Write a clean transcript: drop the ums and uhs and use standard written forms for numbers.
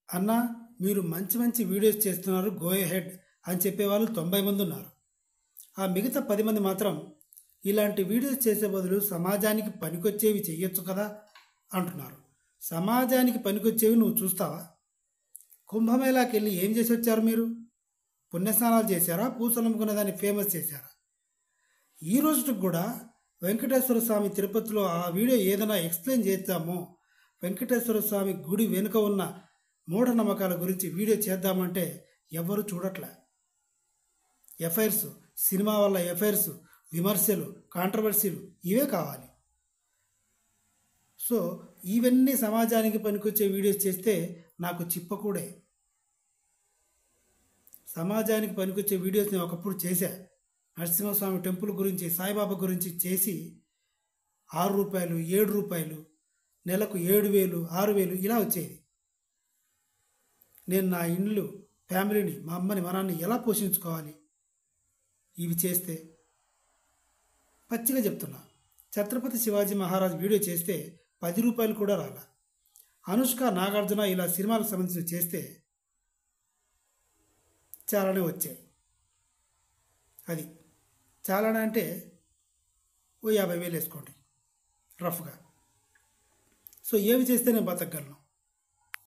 అన్నా మీరు మంచి మంచి వీడియోస్ చేస్తున్నారు, గో హెడ్ అని చెప్పేవాళ్ళు 90 మంది ఉన్నారు. ఆ మిగతా 10 మంది మాత్రం ఇలాంటి వీడియోస్ చేసే బదులు సమాజానికి పనికొచ్చేవి చెయ్యొచ్చు కదా అంటున్నారు. సమాజానికి పనికొచ్చేవి నువ్వు చూస్తావా? కుంభమేళాకి వెళ్ళి ఏం చేసి వచ్చారు మీరు? పుణ్యస్నానాలు చేశారా? పూసలు అమ్ముకునే దాన్ని ఫేమస్ చేశారా? ఈ రోజుకి కూడా వెంకటేశ్వర స్వామి తిరుపతిలో ఆ వీడియో ఏదైనా ఎక్స్ప్లెయిన్ చేద్దామో, వెంకటేశ్వర స్వామి గుడి వెనుక ఉన్న మూఢనమ్మకాల గురించి వీడియో చేద్దామంటే ఎవరు చూడట్లే. ఎఫ్ఐఆర్స్, సినిమా వల్ల ఎఫ్ఐఆర్స్, విమర్శలు, కాంట్రవర్సీలు ఇవే కావాలి. సో ఇవన్నీ సమాజానికి పనికొచ్చే వీడియోస్ చేస్తే నాకు చిప్పకూడే. సమాజానికి పనికొచ్చే వీడియోస్ నేను ఒకప్పుడు చేశా. నరసింహస్వామి టెంపుల్ గురించి, సాయిబాబా గురించి చేసి 6 రూపాయలు, 7 రూపాయలు, నెలకు 7,000, 6,000 ఇలా వచ్చేది. నేను నా ఇండ్లు, ఫ్యామిలీని, మా అమ్మని, మా నాన్నని ఎలా పోషించుకోవాలి ఇవి చేస్తే? పచ్చిగా చెప్తున్నా. ఛత్రపతి శివాజీ మహారాజ్ వీడియో చేస్తే 10 రూపాయలు కూడా రాలా. అనుష్క, నాగార్జున ఇలా సినిమాలకు సంబంధించి చేస్తే చాలానే వచ్చాయి. అది చాలానే అంటే ఓ 50,000 వేసుకోండి రఫ్గా. సో ఏవి చేస్తే నేను బతకగలను?